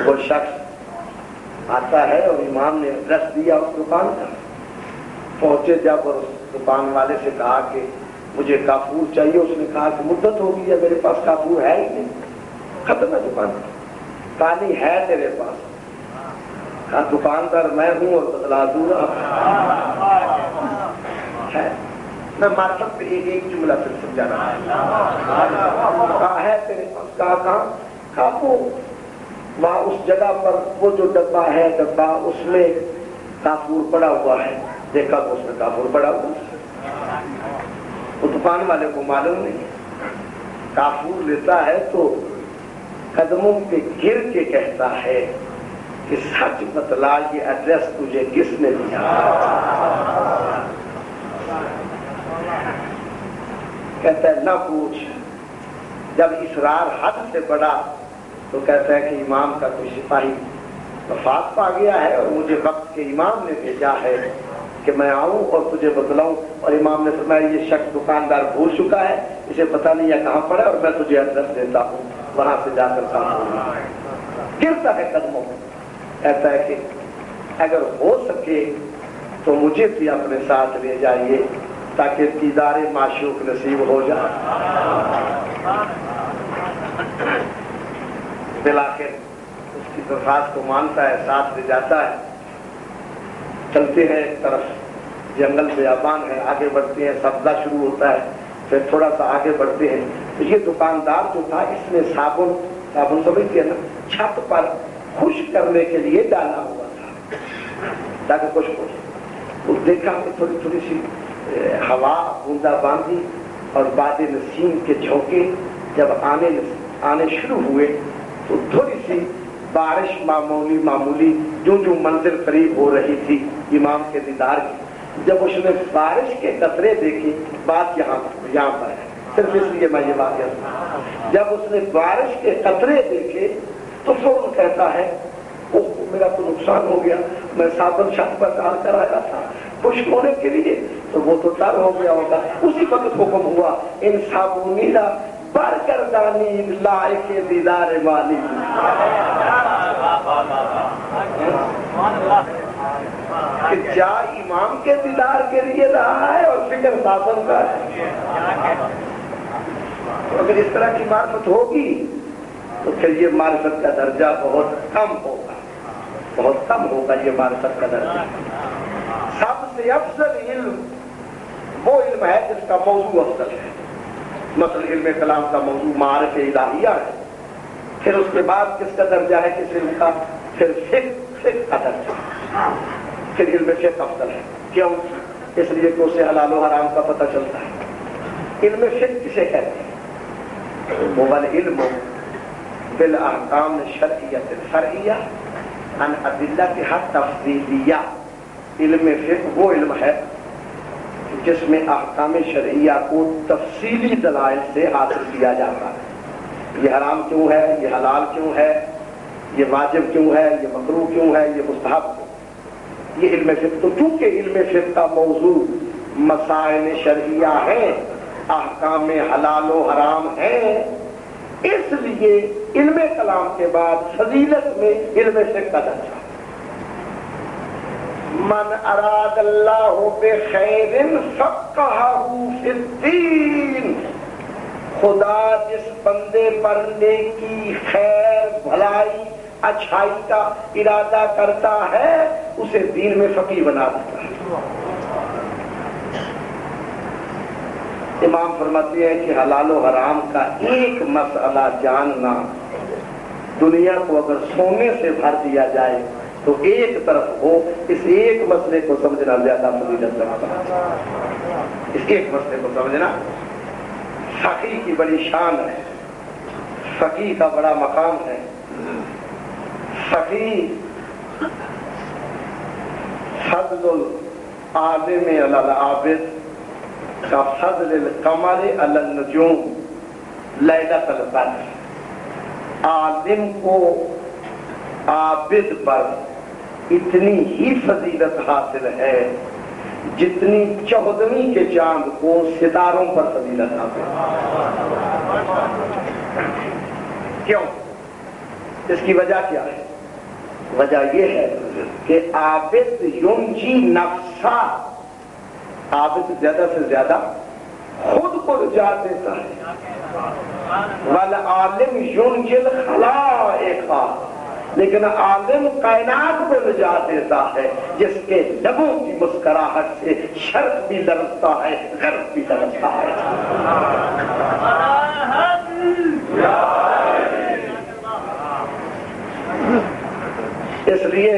وہ شخص آتا ہے اور امام نے ایڈریس دیا اس دکان کا. پہنچے جب اور اس دکان والے سے کہا کہ مجھے کافور چاہیے. اس نے کہا کہ مدت ہو گئی ہے میرے پاس کافور ہے ہی نہیں, ختم ہے دکان. کہا نہیں ہے تیرے پاس. کہا دکاندار میں ہوں اور بدلا دوں گا. میں معرفت پہ ایک جملہ سے سمجھا رہا ہوں. کہا ہے تیرے پاس. کہا کہاں. کہا وہ وہاں اس جگہ پر وہ جو ڈبہ ہے ڈبہ اس میں کافور پڑا ہوا ہے. دیکھا تو اس میں کافور پڑا ہوا. وہ دکان والے کو معلوم نہیں. کافور لیتا ہے تو قدموں پہ گر کے کہتا ہے کہ سچ بتلا یہ ایڈریس تجھے کس نے دیا. کہتا ہے نہ پوچھ. جب اصرار حد سے بڑھا تو کہتا ہے کہ امام کا کوئی سپاہی وفات پا گیا ہے اور مجھے وقت کے امام نے بھیجا ہے کہ میں آؤں اور تجھے بتلاؤں. اور امام نے فرمایا یہ شخص دکاندار بھول چکا ہے, اسے پتہ نہیں ہے کہاں پڑا, اور میں تجھے ایڈریس دیتا ہوں, وہاں سے جا کر کام. گرتا ہے قدموں میں. کہتا ہے کہ اگر ہو سکے تو مجھے بھی اپنے ساتھ لے جائیے تاکہ دیدار معشوق نصیب ہو جائے. بالآخر اس کی درخواست کو مانتا ہے, ساتھ لے جاتا ہے. چلتے ہیں ایک طرف جنگل بیابان ہے, آگے بڑھتے ہیں, سبزہ شروع ہوتا ہے. پھر تھوڑا سا آگے بڑھتے ہیں تو یہ دکاندار جو تھا اس نے صابن سمجھتے ہیں نا, چھت پر خشک کرنے کے لیے ڈالا ہوا تھا تاکہ کچھ ہو. دیکھا کہ تھوڑی تھوڑی سی ہوا بوندا باندھی اور باد نسیم کے جھونکے جب آنے شروع ہوئے تو تھوڑی سی بارش معمولی جو منزل قریب ہو رہی تھی امام کے دیدار کی. جب اس نے بارش کے قطرے دیکھے, بات یہاں پر ہے صرف اس لیے میں یہ بات کہتا ہوں, جب اس نے بارش کے قطرے دیکھے تو فوراً کہتا ہے اوہ میرا تو نقصان ہو گیا, میں صابن چھت پر ڈال کر آیا تھا خشک ہونے کے لیے, تو وہ تو تر ہو گیا ہوگا. اسی وقت حکم ہوا ان صابونیلا برگردانی لائق دیدار والی. کہ جا امام کے دیدار کے لیے رہا ہے اور فکر صابن کا ہے. اگر اس طرح کی معرفت ہوگی تو پھر یہ معرفت کا درجہ بہت کم ہوگا, بہت کم ہوگا یہ معرفت کا درجہ. سب سے افضل علم وہ علم ہے جس کا موضوع افضل ہے. مثلا علم کلام کا موضوع معارف الہیہ ہے. پھر اس کے بعد کس کا درجہ ہے کس علم کا, پھر فقہ کا درجہ, پھر علم فقہ افضل ہے. کیوں؟ اس لیے کہ اسے حلال و حرام کا پتہ چلتا ہے. علم فقہ کسے کہتے ہیں؟ وہ العلم بالاحکام الشرعیہ الفرعیہ عن ادلتها التفصیلیہ. علم فقہ وہ علم ہے جس میں احکام شرعیہ کو تفصیلی دلائل سے حاصل کیا جاتا ہے. یہ حرام کیوں ہے, یہ حلال کیوں ہے, یہ واجب کیوں ہے, یہ مکروہ کیوں ہے, یہ مستحب کیوں. یہ علم فقہ. تو چونکہ علم فقہ کا موضوع مسائل شرعیہ ہیں, احکام حلال و حرام ہیں, اس لیے علم کلام کے بعد فضیلت میں علم فقہ کا درجہ. من اراد اللہ بخیر فقہہ فی الدین. خدا جس بندے پر نیکی, خیر, بھلائی, اچھائی کا ارادہ کرتا ہے اسے دین میں فقیہ بنا دیتا ہے. امام فرماتے ہیں کہ حلال و حرام کا ایک مسئلہ جاننا دنیا کو اگر سونے سے بھر دیا جائے تو ایک طرف ہو, اس ایک مسئلے کو سمجھنا زیادہ فضیلت رکھتا ہے. اس ایک مسئلے کو سمجھنا فقیہ کی بڑی شان ہے, فقیہ کا بڑا مقام ہے. فقیہ فضل العالم علی العابد کا فضل القمر علی النجوم لیلۃ القدر. عالم کو عابد پر اتنی ہی فضیلت حاصل ہے جتنی 14ویں کے چاند کو ستاروں پر فضیلت حاصل ہے. کیوں؟ اس کی وجہ کیا ہے؟ وجہ یہ ہے کہ عابد ینجی نفسا، عابد زیادہ سے زیادہ خود کو نجات دیتا ہے، والعالم ینجی الخلائق، لیکن عالم کائنات کو نجات دیتا ہے، جس کے لبوں کی مسکراہٹ سے شرق بھی لرزتا ہے، غرب بھی لرزتا ہے۔ اس لیے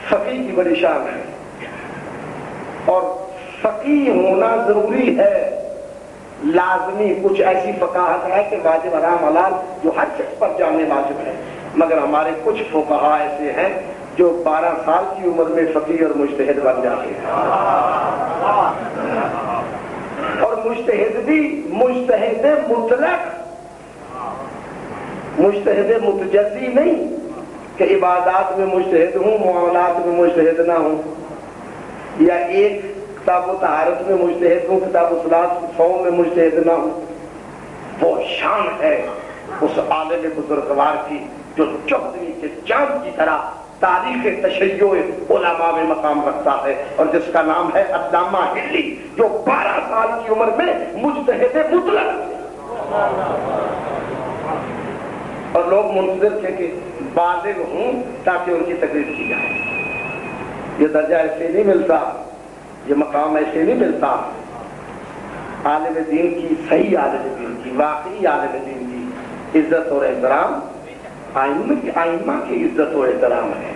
فقیہ کی بڑی شان ہے، اور فقیہ ہونا ضروری ہے، لازمی۔ کچھ ایسی فقاہت ہے کہ واجب حرام حلال جو ہر شخص پر جاننے واجب ہے، مگر ہمارے کچھ فقہا ایسے ہیں جو 12 سال کی عمر میں فقیہ اور مجتہد بن جاتے ہیں، اور مجتہد بھی مجتہد مطلق، مجتہد متجزی نہیں کہ عبادات میں مجتہد ہوں، معاملات میں مجتہد نہ ہوں، یا ایک کتاب و طہارت میں مجتہد ہوں، کتاب و صلاۃ صوم میں مجتہد نہ ہوں۔ وہ شان ہے اس عالم بزرگوار کی جو چودھری کے چاند کی طرح تاریخ تشیع علماء میں مقام رکھتا ہے، اور جس کا نام ہے علامہ ہلی، جو 12 سال کی عمر میں مجتہد مطلق، اور لوگ منتظر تھے کہ بالغ ہوں تاکہ ان کی تقریر کی جائے۔ یہ درجہ ایسے نہیں ملتا، یہ مقام ایسے نہیں ملتا۔ عالم دین کی، صحیح عالم دین کی، واقعی عالم دین کی عزت اور احترام ائمہ کی عزت و احترام ہے،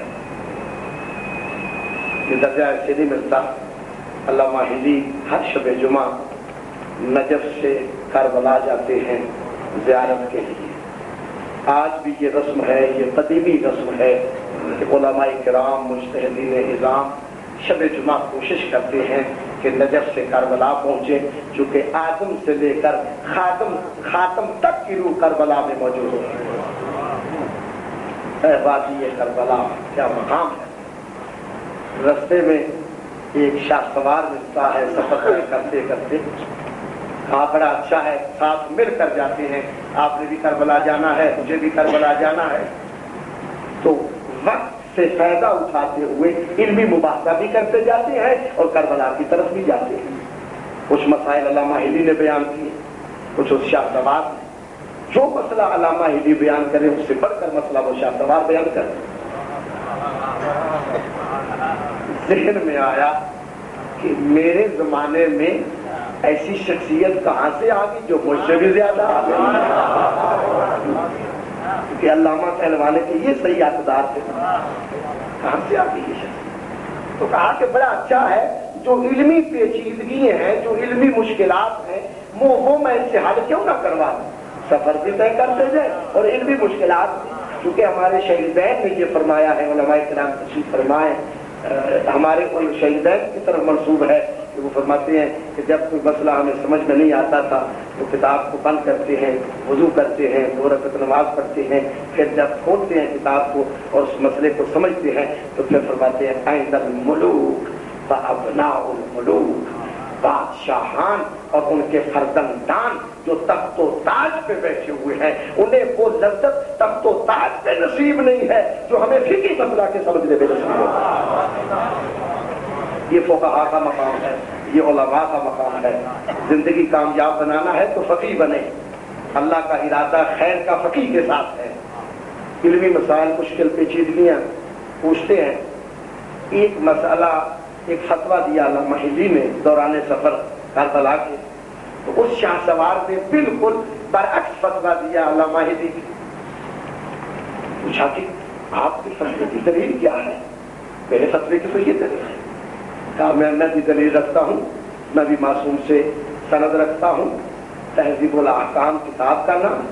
یہ درجہ ایسے نہیں ملتا۔ علامہ ہلی ہر شب جمعہ نجف سے کربلا جاتے ہیں زیارت کے لیے۔ آج بھی یہ رسم ہے، یہ قدیمی رسم ہے کہ علماء کرام مجتہدین اعظام شب جمعہ کوشش کرتے ہیں کہ نجف سے کربلا پہنچے، چونکہ آدم سے لے کر خاتم تک کی روح کربلا میں موجود ہے۔ اے وادی کربلا، کیا مقام ہے! رستے میں ایک شاہ سوار ملتا ہے، سفر کرتے کرتے کہا بڑا اچھا ہے، ساتھ مل کر جاتے ہیں، آپ نے بھی کربلا جانا ہے، مجھے بھی کربلا جانا ہے۔ تو وقت سے فائدہ اٹھاتے ہوئے علمی مباحثہ بھی کرتے جاتے ہیں اور کربلا کی طرف بھی جاتے ہیں۔ کچھ مسائل علامہ ہلی نے بیان کیے، کچھ اس شاہ سوار نے۔ جو مسئلہ علامہ ہلی بیان کرے اس سے بڑھ کر مسئلہ وہ شاہ سوار بیان کرے۔ ذہن میں آیا کہ میرے زمانے میں ایسی شخصیت کہاں سے آ گئی جو مجھ سے بھی زیادہ آ گئی، کہ علامہ کہنے والے کہ یہ صحیح اقدار تھے، کہاں سے آ گئی یہ شخصیت؟ تو کہا کہ بڑا اچھا ہے، جو علمی پیچیدگی ہیں، جو علمی مشکلات ہیں، وہ میں ان سے حل کیوں نہ کروا دوں، سفر بھی طے کرتے جائیں اور علمی مشکلات بھی۔ کیونکہ ہمارے شہیدین نے یہ فرمایا ہے، علماء کرام تشریف فرمائے، ہمارے ان شہیدین کی طرف منسوب ہے کہ وہ فرماتے ہیں کہ جب کوئی مسئلہ ہمیں سمجھ میں نہیں آتا تھا تو کتاب کو بند کرتے ہیں، وضو کرتے ہیں، 2 رکعت نماز پڑھتے ہیں، پھر جب کھولتے ہیں کتاب کو اور اس مسئلے کو سمجھتے ہیں تو پھر فرماتے ہیں عند الملوک فابناء الملوک، بادشاہان اور ان کے فرزندان جو تخت و تاج پہ بیٹھے ہوئے ہیں، انہیں وہ لذت تخت و تاج پہ نصیب نہیں ہے جو ہمیں فقہی مسئلہ کے سمجھنے پہ نصیب ہے۔ یہ فقہا کا مقام ہے، یہ علماء کا مقام ہے۔ زندگی کامیاب بنانا ہے تو فقیہ بنے، اللہ کا ارادہ خیر کا فقیہ کے ساتھ ہے۔ علمی مسائل، مشکل پیچیدگیاں پوچھتے ہیں۔ ایک مسئلہ، ایک فتویٰ دیا علامہ ہلی نے دوران سفر کربلا کے، تو اس شاہ سوار نے بالکل برعکس فتویٰ دیا علامہ ہلی کی۔ پوچھا کہ آپ کے فتوے کی دلیل کیا ہے؟ میرے فتوے کی تو یہ دلیل ہے۔ کہا میں بھی دلیل رکھتا ہوں، میں بھی معصوم سے سند رکھتا ہوں، تہذیب الاحکام کتاب کا نام،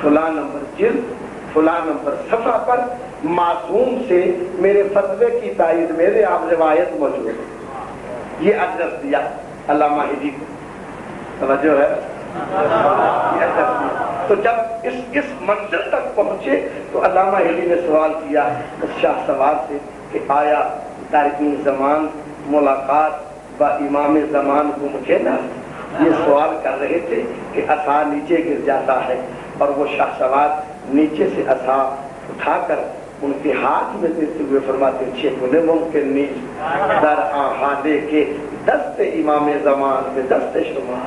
فلاں نمبر جلد، فلاں نمبر صفحہ پر معصوم سے میرے فتوے کی تائید میرے آپ روایت موجود ہے۔ یہ اجرت دیا علامہ ہلی کو، توجہ ہے؟ یہ اجرت دیا۔ تو جب اس منزل تک پہنچے تو علامہ ہلی نے سوال کیا اس شاہ سوار سے کہ آیا تارکین زمان ملاقات با امام زمان کو مجھے نا، یہ سوال کر رہے تھے کہ عصا نیچے گر جاتا ہے اور وہ شاہ سوار نیچے سے عصا اٹھا کر ان کے ہاتھ میں دیتے ہوئے فرماتے چھے انہیں ممکن نہیں در آہا دے کے دست امام زمان سے دست شما